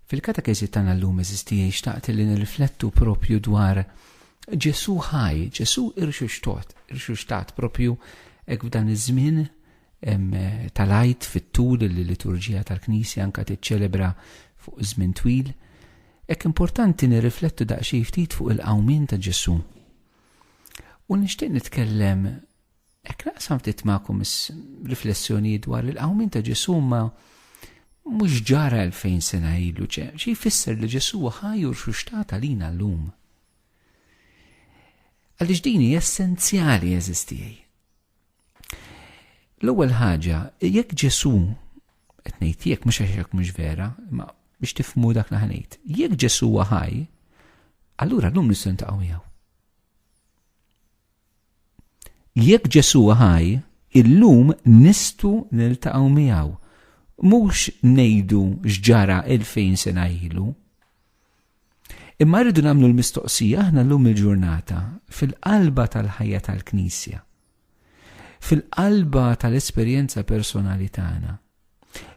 Fil-katekesi tagħna llum eżistija xtaqt li nirriflettu propju dwar Ġesu ħaj, Ġesu irxuxtat propju hekk f'dan iż-żmien tal-għid fit-tul li liturġija tal-Knisja anke tiċċelebra fuq żmien twil. Hekk importanti nirriflettu daqsxejn ftit fuq il-qawmien ta' Ġesu. U nixtieq nitkellem hekk naqsam ftit magħkom riflessjoni dwar il-qawmien ta' Ġesu ma mhux ġara 2000 sena ilu, xi jfisser li Ġesu ħaj urxuxtat għalina llum. Għaliex din hija essenzjali eżistijaj. L-ewwel ħaġa, jekk Ġesu qed ngħid jekk mhux għax mhux vera, imma biex tifhmu dak li ħanejt. Jekk Ġesu ħaj, allura llum nistgħu ntaqgħu miegħu. Jekk Ġesu ħaj, illum nistgħu niltaqgħu miegħu. Mhux ngħidu x'ġara 2000 sena ilu. Imma rridu nagħmlu l-mistoqsija aħna llum il-ġurnata fil-qalba tal-ħajja tal-Knisja, fil-qalba tal-esperjenza personali tagħna,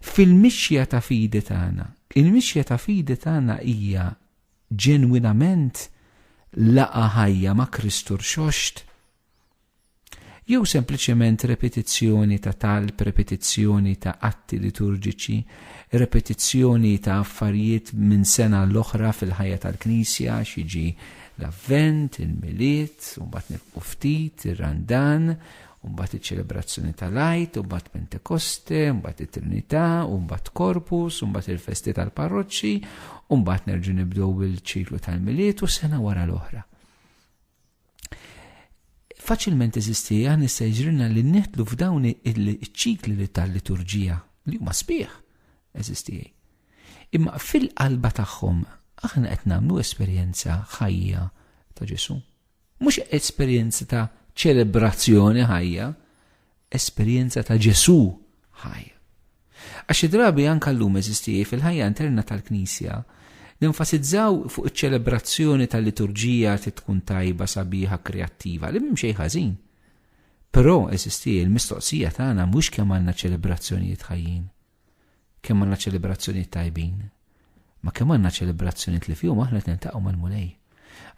fil-mixja ta' fidi tagħna. Il-mixja ta' fidi tagħna hija ġenwinament laqa ħajja ma' Kristu rxoxt, jew sempliċement repetizzjoni ta' talb, repetizzjoni ta' atti liturġiċi, repetizzjoni ta' affarijiet minn sena l-oħra fil-ħajja tal-Knisja, xiġi l-Avvent, il-Miliet, u mbagħad nifqu ftit, ir-Randan, u mbagħad iċ-ċelebrazzjoni tal-Għid, u mbagħad Pentekoste, u mbagħad it-Trinità, u mbagħad Korpus, u mbagħad il-festi tal-parroċċi, u mbagħad nerġgħu nibdew il-ċiklu tal-Miliet u sena wara l-oħra. Faċilment eżistija nista' jiġrilna li neħtlu f'dawn iċ-ċikli tal-liturġija li huma sbieħ eżistijaj. Imma fil-qalba tagħhom aħna qed nagħmlu esperjenza ħajja ta' Ġesu. Mhux esperjenza ta' ċelebrazzjoni ħajja, esperjenza ta' Ġesu ħajja. Għax drabi anke llum eżistijaj fil-ħajja interna tal-Knisja nenfasizzaw fuq iċ-ċelebrazzjoni tal-liturġija tkun tajba, sabiħa, kreattiva, li m'hemm xejn ħażin. Però eżistija l-mistoqsija tagħna mhux kemm għandna ċelebrazzjonijiet ħajjin, kemm għandna ċelebrazzjonijiet tajbin, ma kemm għandna ċelebrazzjonijiet li fihom aħna niltaqgħu mal-mulej.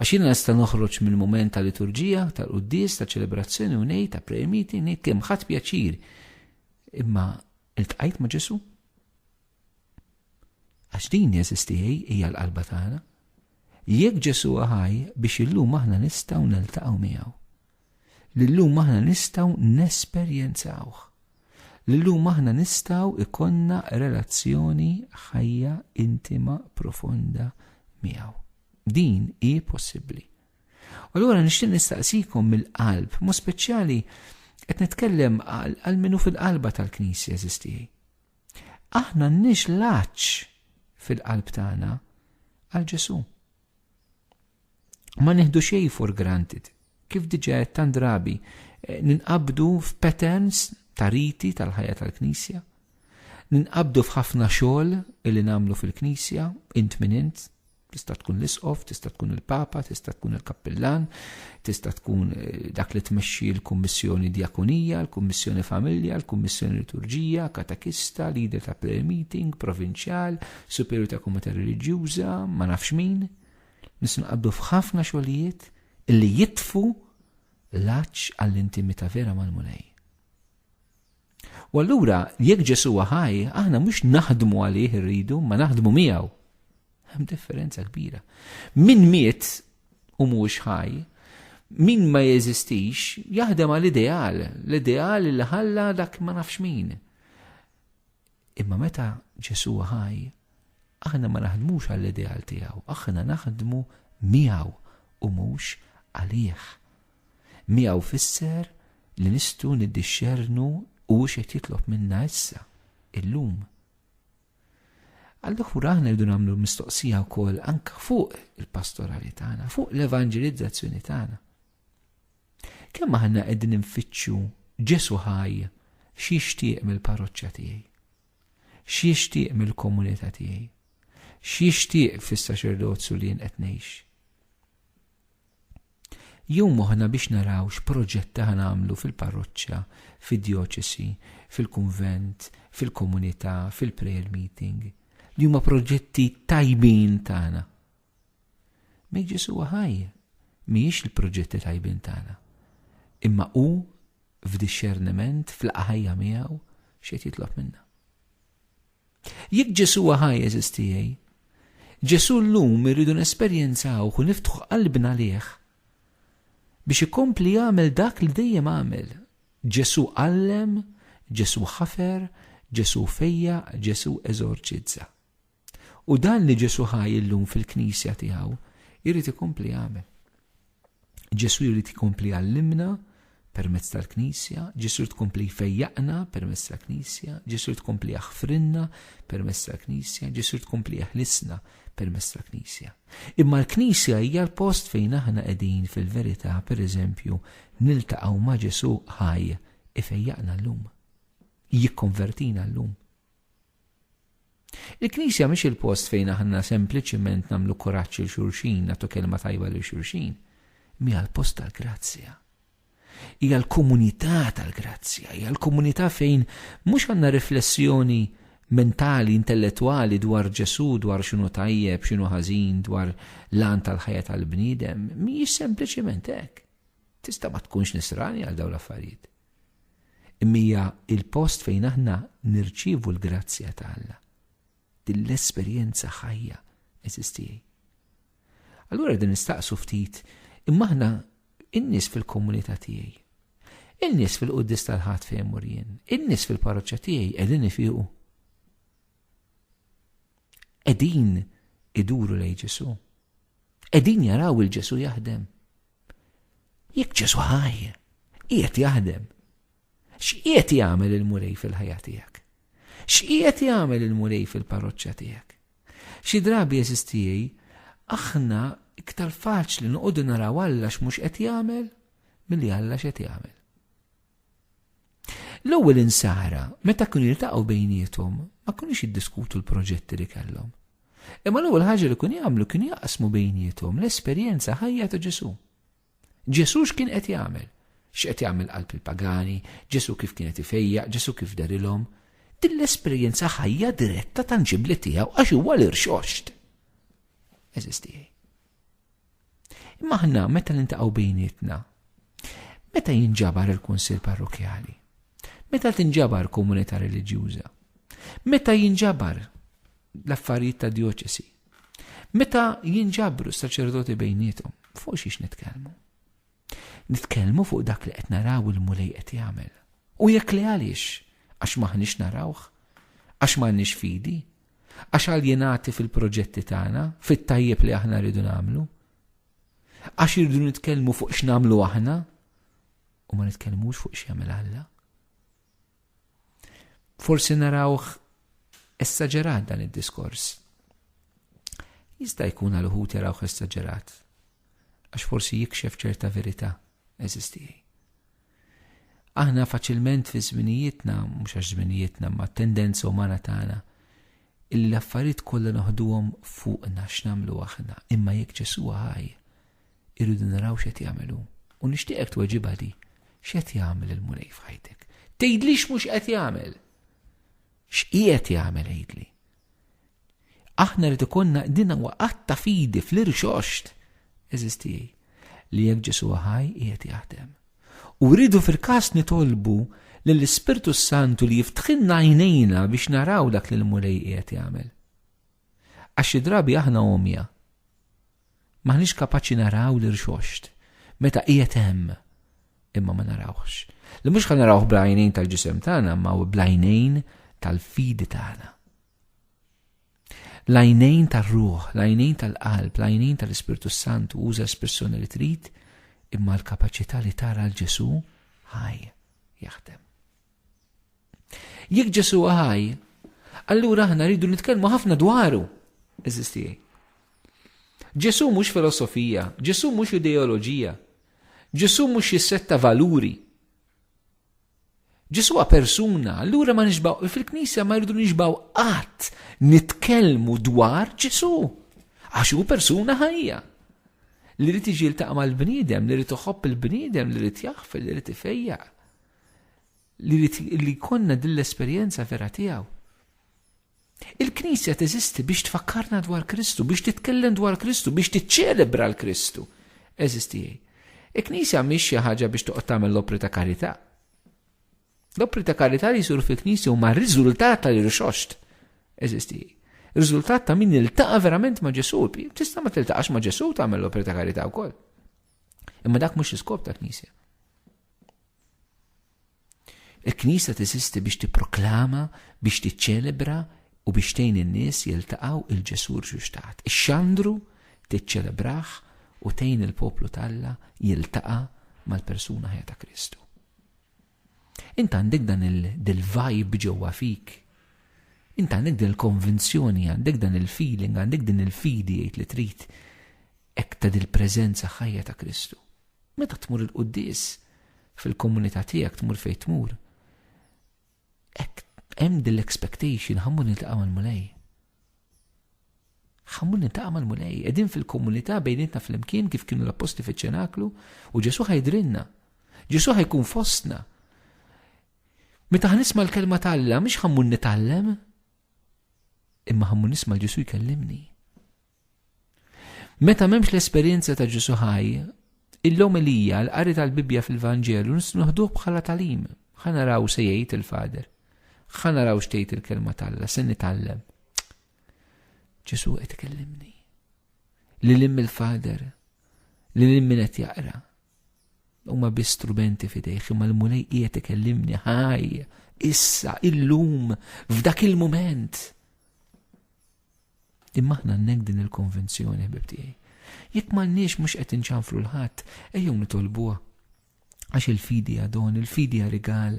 Għax jiena nista' noħroġ mill-mument tal-liturġija, tal-quddies, tal-ċelebrazzjoni u ngħid ta' prayer meeting ngħid kemm ħadd pjaċir. Imma iltqajt ma' Ġesu? Għax din jeżistijaj hija l-qalba tagħna. Jekk Ġesu ħaj biex illum aħna nistgħu niltaqgħu miegħu. Lillum aħna nistgħu nesperjenzawh. Lillum aħna nistgħu ikonna relazzjoni ħajja intima profonda miegħu. Din hi possibbli. U allura nixtieq nistaqsikom mill-qalb, mu speċjali qed nitkellem għal minnu fil-qalba tal-Knisja eżistijaj. Aħna nixlaċ fil-qalb tagħna għal Ġesu. Ma neħdu xejn for granted. Kif diġà tant drabi ninqabdu f'patterns ta' riti tal-ħajja tal-Knisja, ninqabdu f'ħafna xogħol li nagħmlu fil-Knisja, int minn int, tista' tkun l-isqof, tista' tkun il-Papa, tista' tkun il-Kappillan, tista' tkun dak li tmexxi l-Kummissjoni Djakonija, l-Kummissjoni Familja, l-Kummissjoni Liturġija, Katekista, Leader ta' Prayer Meeting, Provinċjal, Superju ta' Komunità Reliġjuża, ma nafx min. Nistgħu nqabdu f'ħafna xogħlijiet illi jitfu l-għaġġ għall-intimità vera mal-mulej. U allura jekk Ġesu ħaj, aħna mhux naħdmu għalih irridu, ma naħdmu miegħu. Hemm differenza kbira. Min miet u mhux ħaj, min ma jeżistix, jaħdem għall-ideal, l-ideal li ħalla dak ma nafx min. Imma meta Ġesu ħaj, aħna ma naħdmux għall-ideal tiegħu, aħna naħdmu miegħu u mhux għalih. Miegħu fisser li nistgħu niddixxernu u x'qed jitlob minna issa, illum. Allura aħna rridu nagħmlu mistoqsija wkoll anke fuq il-pastorali tagħna, fuq l-evanġelizzazzjoni tagħna. Kemm aħna qegħdin infittxu Ġesu ħaj x'jixtieq mill-parroċċja tiegħi, x'jixtieq mill-komunità tiegħi, x'jixtieq fis-saċerdozju li jien qed ngħix. Jew moħħna biex naraw x'proġett aħna nagħmlu fil-parroċċja, fid-djoċesi, fil-kunvent, fil-komunità, fil-prayer meeting. li huma proġetti tajbin tagħna. Ma Ġesu ħaj mhijiex il-proġetti tajbin tagħna. Imma hu f'dixxerniment fl-ħajja miegħu x'qed jitlob minna. Jekk Ġesu ħaj eżistijej, Ġesu llum irridu nesperjenzaw u niftħu qalbna lih biex ikompli jagħmel dak li dejjem għamel. Ġesu għallem, Ġesu ħafer, Ġesu fejja, Ġesu eżorċizza. U dan li Ġesu ħaj illum fil-Knisja tiegħu jrid ikompli jagħmel. Ġesu jrid ikompli għallimna permezz tal-Knisja, Ġesu tkompli jfejjaqna permezz tal-Knisja, Ġesu tkompli jaħfrinna permezz tal-Knisja, Ġesu tkompli jaħlisna permezz tal-Knisja. Imma l-Knisja hija l-post fejn aħna qegħdin fil-verità pereżempju niltaqgħu ma' Ġesu ħaj ifejjaqna llum, jikkonvertina llum. Il-Knisja mhix il-post fejn aħna sempliċiment nagħmlu kuraġġ il xulxin, nagħtu kelma tajba lil xulxin, mija l-post tal-grazzja. Hija l-komunità tal-grazzja, hija l-komunità fejn mhux għandna riflessjoni mentali, intellettwali dwar Ġesu, dwar x'inhu tajjeb, x'inhu ħażin, dwar l-għan tal-ħajja tal-bniedem, mhijiex sempliċement hekk. Tista' ma tkunx nisrani għal dawn l-affarijiet. Imma il-post fejn aħna nirċievu l-grazzja tal-Alla. Din l-esperjenza ħajja eżistijej. Allura din nistaqsu ftit imma aħna in-nies fil-komunità tiegħi, in-nies fil-qudies tal-ħadd fejn mur jien, in-nies fil-parroċċja tiegħi qegħdin ifiequ. Qegħdin iduru lejn Ġesu. Qegħdin jaraw il-Ġesu jaħdem. Jekk Ġesu ħaj qiegħed jaħdem, x'qiegħed jagħmel il-murej fil-ħajja tiegħek? X'qiegħed jagħmel il-murej fil-parroċċja tiegħek? Xi drabi eżistijej aħna iktar faċli noqogħdu naraw Alla x'mhux qed jagħmel milli Alla x'qed jagħmel. L-ewwel insara meta kienu jiltaqgħu bejniethom ma kinux jiddiskutu l-proġetti li kellhom. Imma l-ewwel ħaġa li kienu jagħmlu kienu jaqsmu bejniethom l-esperjenza ħajja ta' Ġesu. Ġesu x'kien qed jagħmel? X'qed jagħmel qalb il-pagani, Ġesu kif kienet ifejjaq, Ġesu kif darilhom. Din l-esperjenza ħajja diretta tanġibli tiegħu għax huwa l-irxoxt. Eżistijej. Imma aħna meta nintaqgħu bejnietna, meta jinġabar il-kunsill parrokjali, meta tinġabar komunità reliġjuża, meta jinġabar l-affarijiet ta' dioċesi, meta jinġabru s-saċerdoti bejniethom, fuq xiex nitkellmu. Nitkellmu fuq dak li qed naraw il-mulej qed jagħmel. U jekk li għaliex, għax maħniex narawh, għax m'għandniex fidi, għax aljenati fil-proġetti tagħna, fit-tajjeb li aħna rridu nagħmlu, għax irridu nitkellmu fuq x'nagħmlu aħna u ma nitkellmux fuq x'jagħmel Alla. Forsi narawh esaġerat dan id-diskors. Jista' jkun għal uħud jarawh esaġerat għax forsi jikxef ċerta verità eżistijej. Aħna faċilment fi żminijietna, mhux għax żminijietna, ma tendenza umana tagħna illi l-affarijiet kollha noħduhom fuqna x'nagħmlu aħna, imma jekk Ġesu ħaj irridu naraw x'qed jagħmlu. U nixtieqek tweġibha di, x'qed jagħmel il-mulej f'ħajtek? Tgħidlix mhux qed jagħmel. X'qiegħed jagħmel għidli? Aħna rid ikollna dinha waqgħat fidi fl-irxoxt eżistijej li jekk Ġesu ħaj qiegħed jaħdem. U rridu fil-każ nitolbu lill-Ispirtu Santu li jiftħilna għajnejna biex naraw dak li l-mulej qiegħed jagħmel. Għax xi drabi aħna omja maħniex kapaċi naraw l-irxoxt meta qiegħed hemm imma ma narawx. Li mhux narawh bl-għajnejn tal-ġisem tagħna ma bl-għajnejn tal-fidi tagħna. L-għajnejn tar-ruħ, l-għajnejn tal-qalb, l-għajnejn tal-Ispirtu Santu uża l-espressjoni li trid imma l-kapaċità li tara l-Ġesu ħaj jaħdem. Jekk Ġesu ħaj, allura aħna rridu nitkellmu ħafna dwaru. Eżistijej. Ġesu mhux filosofija, Ġesu mhux ideoloġija, Ġesu mhux jissetta valuri. Ġesu huwa persuna, allura ma nixbaw fil-Knisja ma rridu nixbaw qatt nitkellmu dwar Ġesu għax hu persuna ħajja. Li rrid jiġi jiltaqa' mal-bniedem, li rrid iħobb il-bniedem, li rrid jaħfel, li rrid ifejjaq. Li konna din l-esperjenza vera tiegħu. Il-Knisja teżisti biex tfakkarna dwar Kristu, biex titkellem dwar Kristu, biex tiċċelebra l-Kristu. Eżisti. Il-Knisja mhix xi ħaġa biex toqgħod tagħmel l-opri ta' karità. L-opri ta' karità li jsuru fil-Knisja huma r-riżultat tal-irxoxt. Eżisti. Ir-riżultat ta' min iltaqa' verament ma' Ġesu. Tista' ma tiltaqax ma' Ġesu tagħmel l-opri ta' karità wkoll. Imma dak mhux l-iskop ta' Knisja. Il-Knisja teżisti biex tipproklama, biex tiċċelebra u biex tgħin in-nies jiltaqgħu il-Ġesu x'taħt. Ix-xandru tiċċelebrah u tgħin il-poplu Alla jiltaqa' mal-persuna ħajja ta' Kristu. Int għandek dan il-vibe ġewwa fik. Int għandek din il-konvinzjoni, għandek dan il-feeling, għandek din il-fidi jgħid li trid hekk ta' dil-preżenza ħajja ta' Kristu. Meta tmur il-quddies fil-komunità tiegħek tmur fejn tmur. Hekk hemm dil-expectation ħammu niltaqa' mal-mulej. ħammu niltaqa' mal-mulej. Qegħdin fil-komunità bejnietna fl-imkien kif kienu l-apposti fiċ-ċenaklu u Ġesu ħajdrinna. Ġesu ħajkun fostna. Meta ħnisma' l-kelma Alla mhix ħammu nitgħallem, imma ħammu nisma' l-Ġesu jkellimni. Meta m'hemmx l-esperjenza ta' Ġesu ħaj, il-lomilija l-qari tal-Bibja fil-Vanġelu noħduh bħala talim. Ħa naraw se jgħid il-Fader. Ħa naraw x'tgħid il-kelma Alla, se nitgħallem. Ġesu qed ikellimni. Lil il-Fader, lil min qed jaqra. Huma b'istrumenti f'idejh, imma l-mulej qiegħed ikellimni ħaj, issa, illum, f'dak il-mument. Imma aħna għandek din il-konvenzjoni ħbib tiegħi. Jekk m'għandniex mhux qed inċanfru l-ħadd, ejjew nitolbuha. Għax il-fidi għadon, il-fidi rigal.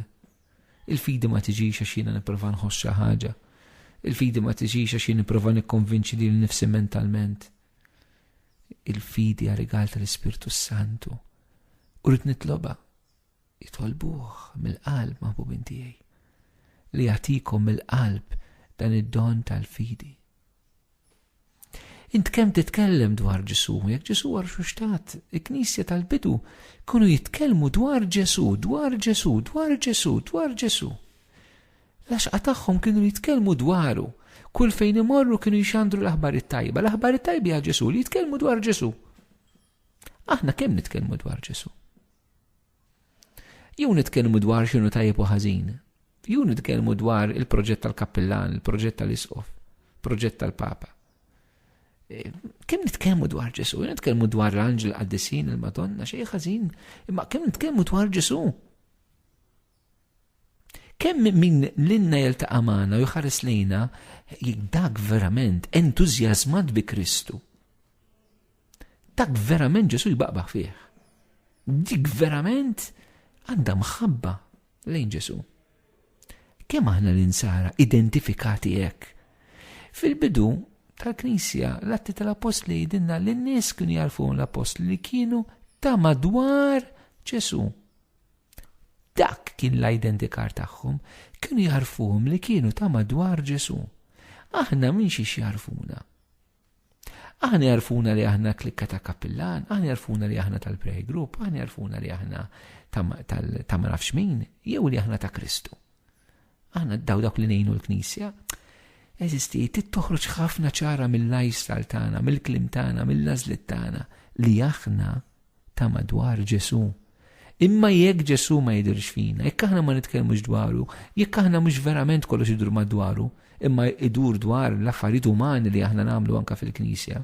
Il-fidi ma tiġix għax jiena nipprova nħoss xi ħaġa. Il-fidi ma tiġix għax jien nipprova nikkonvinċi lil nnifsi mentalment. Il-fidi rigal tal-Ispirtu Santu. U rrid nitloba jitolbuh mill-qalb maħbubin tiegħi li jagħtikom mill-qalb dan id-don tal-fidi. Int kemm titkellem dwar Ġesu, jekk Ġesu war x'tat, il-Knisja tal-bidu kienu jitkellmu dwar Ġesu, dwar Ġesu, dwar Ġesu, dwar Ġesu. L-għaxqa tagħhom kienu jitkellmu dwaru. Kull fejn imorru kienu jxandru l-aħbar it-tajba. L-aħbar it-tajba hija Ġesu li jitkellmu dwar Ġesu. Aħna kemm nitkellmu dwar Ġesu? Jew nitkellmu dwar x'inhu tajjeb u ħażin. Jew nitkellmu dwar il-proġett tal-kappellan, il-proġett tal-isqof, proġett tal-Papa. Kemm nitkellmu dwar Ġesu? Nitkellmu dwar l-Anġel Qaddisin, il-Madonna, xejn ħażin, imma kemm nitkellmu dwar Ġesu? Kemm min lilna jiltaqa' magħna u jħares lejna dak verament entużjażmat bi Kristu. Dak verament Ġesu jbaqbaħ fih. Dik verament għandha mħabba lejn Ġesu. Kemm aħna l-insara identifikati hekk? Fil-bidu tal-Knisja l-atti tal-Apostli jgħidilna li n-nies kienu jarfuhom l-Apostli li kienu ta' madwar Ġesu. Dak kien l-identikar tagħhom, kienu jarfuhom li kienu ta' madwar Ġesu. Aħna min xiex jarfuna. Aħna jarfuna li aħna klikka ta' kappillan, aħna jarfuna li aħna tal-pray group, aħna jarfuna li aħna ta' ma nafx min, jew li aħna ta' Kristu. Aħna dawk li ngħinu l-Knisja, eżisti, tittoħroġ ħafna ċara mill-lifestyle tagħna, mill-klim tagħna, mill-lażliet tagħna li aħna ta' madwar Ġesu. Imma jekk Ġesu ma jidhirx fina, jekk aħna ma nitkellmux dwaru, jekk aħna mhux verament kollox idur madwaru, imma idur dwar l-affarijiet umani li aħna nagħmlu anke fil-Knisja,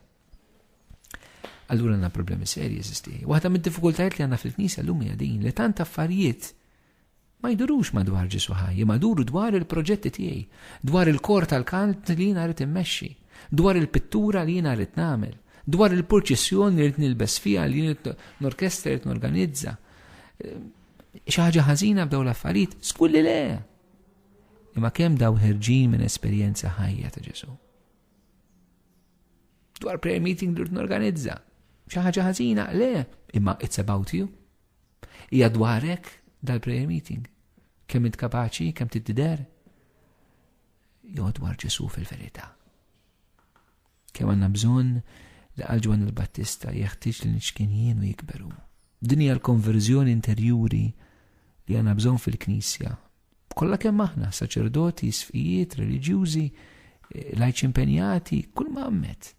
allura għandna problemi serji eżisti. Waħda mid-diffikultajiet li għandna fil-Knisja llum hija din li tant affarijiet ma jdurux madwar Ġesu ħaj, ma jduru dwar il-proġetti tiegħi, dwar il-kor tal-kant li jiena rrid immexxi, dwar il-pittura li jiena rrid nagħmel, dwar il-purċissjoni li rrid nilbes fiha li l-orkestra rrid norganizza. Xi ħaġa ħażina b'daw l-affarijiet, skulli le. Imma kemm daw ħerġin minn esperjenza ħajja ta' Ġesu. Dwar prayer meeting li rrid norganizza. Xi ħaġa ħażina, le, imma it's about you. Hija dwarek dal-prayer meeting. Kemm int kapaċi, kemm tidder. Jew dwar Ġesu fil-verità. Kemm għandna bżonn li qal Ġwan il-Battista jeħtieġ li nixkinjien u jikberu. Din hija l-konverżjoni interjuri li għandna bżonn fil-Knisja. Kollha kemm aħna, saċerdoti, sfijiet, reliġjużi, lajċ impenjati, kull ma għammet.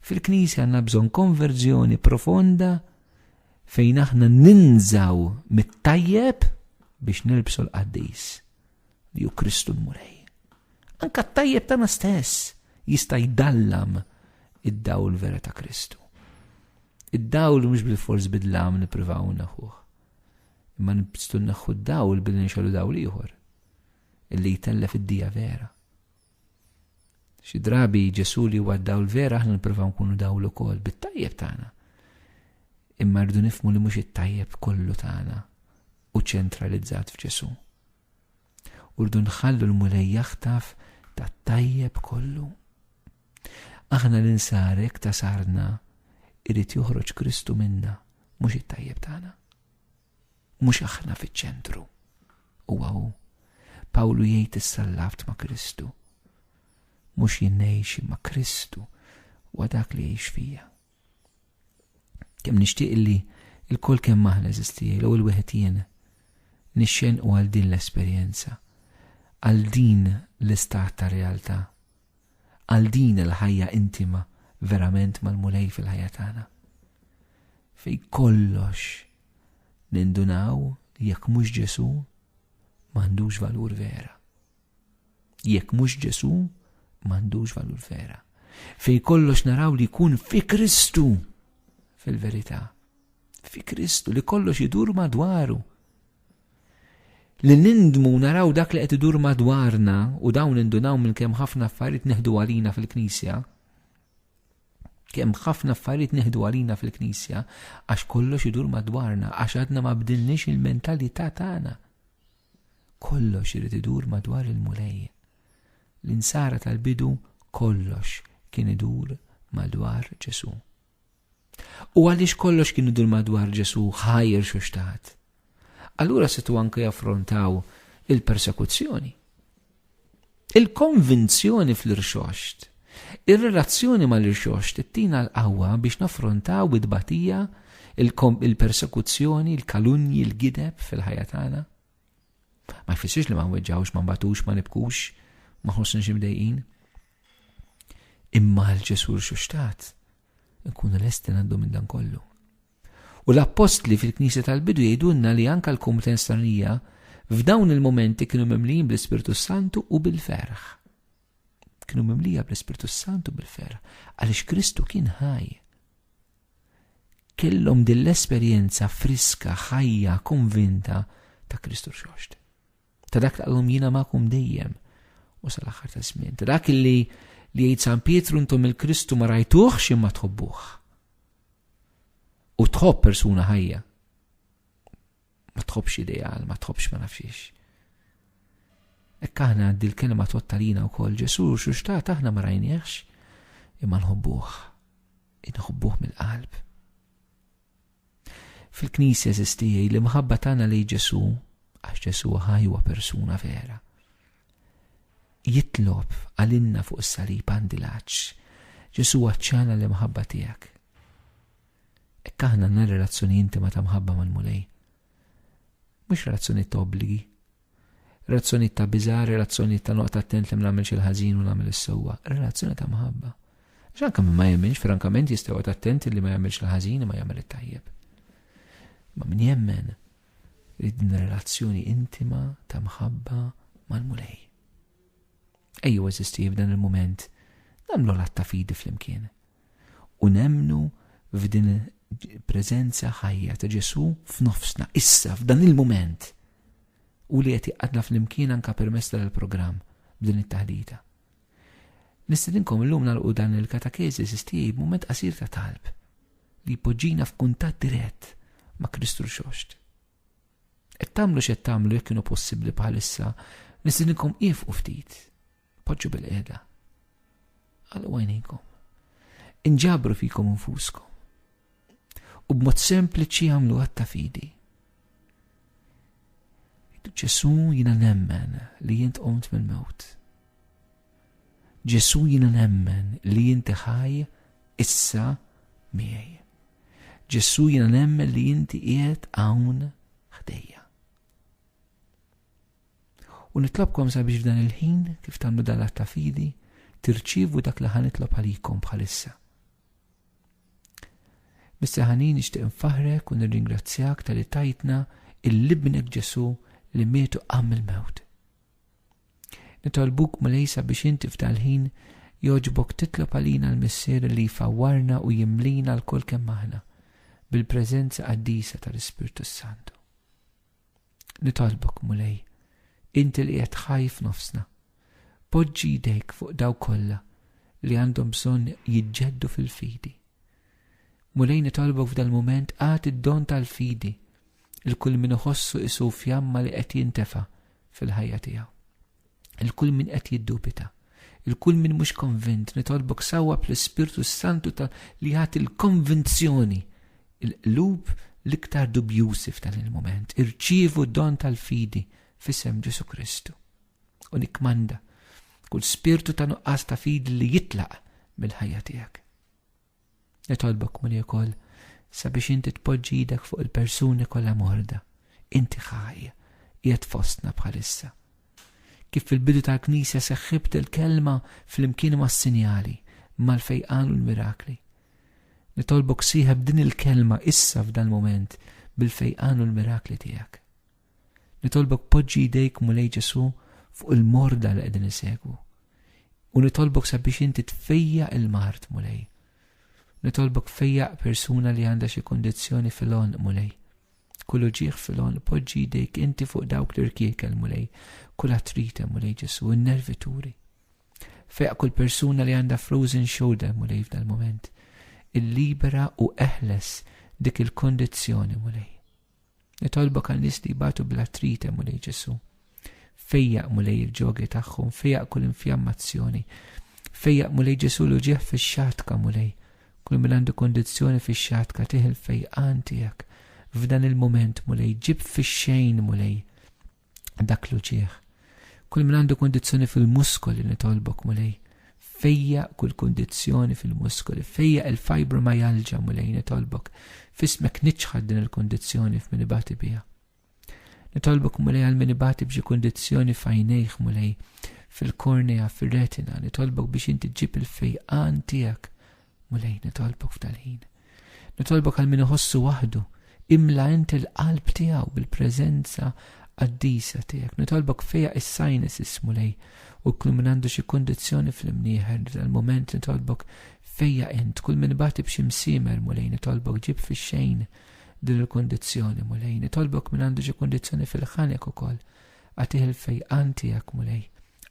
Fil-Knisja għandna bżonn konverżjoni profonda fejn aħna ninżaw mit-tajjeb biex nilbsu l-qaddis li hu Kristu l-Mulej. Anka t-tajjeb tagħna stess jista' jdallam id-dawl vera ta' Kristu. Id-dawl mhux bil-fors bidlam nippruvaw naħuh. Imma nibstu naħħu d-dawl billi nxollu dawl ieħor illi jtellef id-dija vera. Xi drabi Ġesu li huwa d-dawl vera aħna nippruvaw nkunu dawl ukoll bit-tajjeb tagħna. Imma rridu nifhmu li mhux it-tajjeb kollu tagħna u ċentralizzat f'Ġesu. Urdu nħallu l-Mulej jaħtaf tat-tajjeb kollu. Aħna l-insarek ta' sarna irid joħroġ Kristu minna, mhux it-tajjeb tagħna. Mhux aħna fiċ-ċentru. Huwa hu. Pawlu jgħid issallaft ma' Kristu. Mhux jien ngħix ma' Kristu huwa dak li jgħix fija. Kemm nixtieq li l-kol kemm aħna eżistijaj l-ewwel wieħed jien nixxenqu għal din l-esperjenza, għal din l-istat ta' realtà, għal din il-ħajja intima verament mal-Mulej fil-ħajja tagħna. Fej kollox nindunaw jekk mhux Ġesu m'għandux valur vera. Jekk mhux Ġesu m'għandux valur vera. Fej kollox naraw li jkun fi Kristu fil-verità. Fi Kristu li kollox idur madwaru. Li nindmu naraw dak li qed idur madwarna u dawn nindunaw minn kemm ħafna affarijiet neħdu għalina fil-Knisja. Kemm ħafna affarijiet neħdu għalina fil-Knisja għax kollox idur madwarna, għax għadna ma bdilniex il-mentalità tagħna. Kollox irid idur madwar il-Mulej. L-insara tal-bidu kollox kien idur madwar Ġesu. U għaliex kollox kien idur madwar Ġesu ħajjer xuxtat. Allura setu anke jaffrontaw il-persekuzzjoni. Il-konvinzjoni fl-irxoxt. Ir-relazzjoni mal-irxoxt tittina l-qawwa biex naffrontaw id-batija, il-persekuzzjoni, il-kalunji, il-gideb fil-ħajja tagħna. Ma jfissirx li ma nweġġawx, ma nbatux, ma nibkux, ma ħossniex imdejqin. Imma l-Ġesu xuxtat nkunu lesti ngħaddu minn dan kollu. U l-apostli fil-Knisja tal-bidu jgħidulna li anka l-komunità stranija f'dawn il-momenti kienu mimlijin bl-Ispiritu Santu u bil-ferħ. Kienu mimlija bl-Ispiritu Santu bil-ferħ għaliex Kristu kien ħaj. Kellhom din l-esperjenza friska, ħajja, konvinta ta' Kristu xoxt. Ta' dak taqalhom jiena magħkom dejjem u sal-aħħar ta' żmien. Ta' dak li jgħid San Pietru intom il-Kristu ma rajtuhx imma tħobbuh. U tħobb persuna ħajja. Ma tħobbx ideal, ma tħobbx ma nafxiex. Ekk aħna għaddi l-kelma tottalina wkoll Ġesu xuxtat aħna ma rajniex imma nħobbuh. Nħobbuh mill-qalb. Fil-Knisja eżistijaj li mħabba tagħna lejn Ġesu għax Ġesu ħajwa persuna vera. Jitlob għalinna fuq is-salib għandilaċ. Ġesu għaċċana li mħabba tiegħek. Ekk aħna għandna relazzjoni intima ta' mħabba mal-Mulej. Mhux relazzjoni ta' obbligi. Relazzjoni ta' biżar, relazzjoni ta' noqgħod attent li nagħmel xi ħażin u nagħmel is-sewwa. Relazzjoni ta' mħabba. Għax anke ma jemmenx, frankament jista' joqgħod attent li ma jagħmelx il-ħażin ma jagħmel it-tajjeb. Ma min jemmen rid relazzjoni intima ta' mħabba mal-Mulej. Ejju eżisti f'dan il-mument nagħmlu l-att ta' fidi flimkien. U nemmnu f'din preżenza ħajja ta' Ġesu f'nofsna, issa f'dan il-moment. U li qed iqgħadna flimkien anke permezz tal-programm b'din it-taħdita. Nistedinkom illum nagħlqu dan il-katakezi sistij b'mument qasir ta' talb li jpoġġina f'kuntatt dirett ma' Kristu xoxt. Qed tagħmlu x'qed tagħmlu jekk kienu possibbli bħalissa, nistedinkom qiegħu ftit. Poġġu bil-qiegħda. Għalqu għajnejkom. Inġabru fikom infuskom. U b'mod sempliċi għamlu għatta fidi. Ġesu jina nemmen li jint qomt mill-mewt. Ġesu jina nemmen li jinti ħaj issa miegħi. Ġesu jina nemmen li jinti qiegħed hawn ħdejja. U nitlobkom sabiex f'dan il-ħin kif tagħmlu dan l-għatta fidi tirċievu dak li ħanitlob għalikom bħalissa. Mis-seħanin nixtieq nfaħrek u nirringrazzjak tal-li tajtna il-libnek Ġesu li mietu qam il-mewt. Nitolbuk mulejsa biex inti f'dal-ħin joġbok titlob għalina l-Missier li jfawwarna u jimlina l-kol kemm aħna bil-preżenza qaddisa tal-Ispirtu Santu. Nitolbok mulej, inti li qed ħajf nofsna, poġġi jdejk fuq daw kollha li għandhom bżonn jiġġeddu fil-fidi. Mulej nitolbok f'dal-mument għad id-don tal-fidi il-kull min iħossu isu fjamma li qed jintefa' fil-ħajja tiegħu. Il-kull min qed jiddubita, il-kull min mhux konvint, nitolbok sewwa bl-Ispirtu Santu li jagħti l-konvinzjoni il-qlub l-iktar dubjusi f'dan il-moment. Irċievu d-don tal-fidi f'isem Ġesu Kristu. U nikmanda kull spirtu ta' nuqqas ta' fidi li jitlaq mill-ħajja tiegħek. Nitolbok mulej ukoll sabiex inti tpoġġi idek fuq il-persuni kollha morda. Inti ħaj qiegħed fostna bħalissa. Kif fil-bidu tal-Knisja seħħibt il-kelma fl-imkien mas-sinjali, mal-fejqan u l-mirakli. Nitolbok sieħeb din il-kelma issa f'dan moment bil-fejqan u l-mirakli tiegħek. Nitolbok poġġi jdejk mulej Ġesu fuq il-morda li qegħdin isegwu. U nitolbok sabiex inti tfejjaq il-mart mulej. Nitolbok fejjaq persuna li għandha xi kondizzjoni fil-on mulej. Kullu ġieħ fil-on poġġi jdejk inti fuq dawk l-irkiekel mulej, kull artrite mulej Ġesu, n-nervituri. Fejjaq kull persuna li għandha frozen shoulder mulej f'dal moment. Il-libera u eħles dik il-kondizzjoni mulej. Nitolbok għal nies li jbatu bl-artrite mulej Ġesu. Fejjaq mulej il-ġogi tagħhom, fejjaq kull infjammazzjoni. Fejjaq mulej Ġesu lu ġieħ fix-xatka mulej. Kull min għandu kondizzjoni fix-xatka tieħ il-fejqan tiegħek. F'dan il-moment mulej ġib fix-xejn mulej dak lu ġieħ. Kull min għandu kondizzjoni fil-muskoli nitolbok mulej. Fejjaq kull kondizzjoni fil-muskoli, fejjaq il-fibromyalgia mulej nitolbok. Fismek niċħad din il-kondizzjoni f'min ibati biha. Nitolbok mulej għal min ibati b'xi kondizzjoni f'għajnejh mulej, fil-kornea, fil-retina, nitolbok biex inti ġib il-fejqan tiegħek mulej nitolbok f'dal-ħin. Nitolbok għal min iħossu waħdu, imla inti l-qalb tiegħu bil-preżenza qaddisa tiegħek. Nitolbok fejjaq is-sinuses mulej u kull min għandu xi kondizzjoni fl-imnieħer dal-moment nitolbok fejjaq int, kull min ibati b'xi msiemer mulej nitolbok ġib fix-xejn din il-kondizzjoni mulej. Nitolbok min għandu xi kondizzjoni fil-ħanek ukoll għatih il-fejqan tiegħek mulej.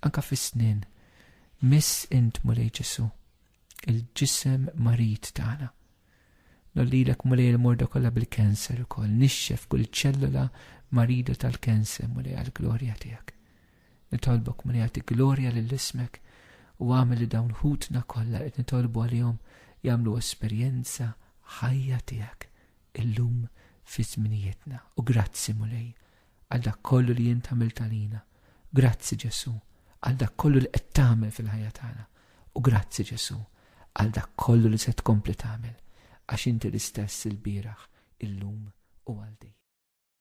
Anka fis-snien. Miss int mulej Ġesu il-ġisem marit tagħna. Nollilek mulej il-morda kollha bil-kanser ukoll, nixxef kull ċellula marida tal-kanser mulej għall-glorja tiegħek. Nitolbok mulej għati glorja lill-ismek u għamel li dawn ħutna kollha qed nitolbu għalihom jagħmlu esperjenza ħajja tiegħek illum fi żminijietna. U grazzi mulej għal dak kollu li jint għamilt għalina. Grazzi Ġesu għal dak kollu li qed tagħmel fil-ħajja tagħna. U grazzi Ġesu għal dak kollu li se tkompli tagħmel għax inti l-istess il-bieraħ illum u għal dejjem.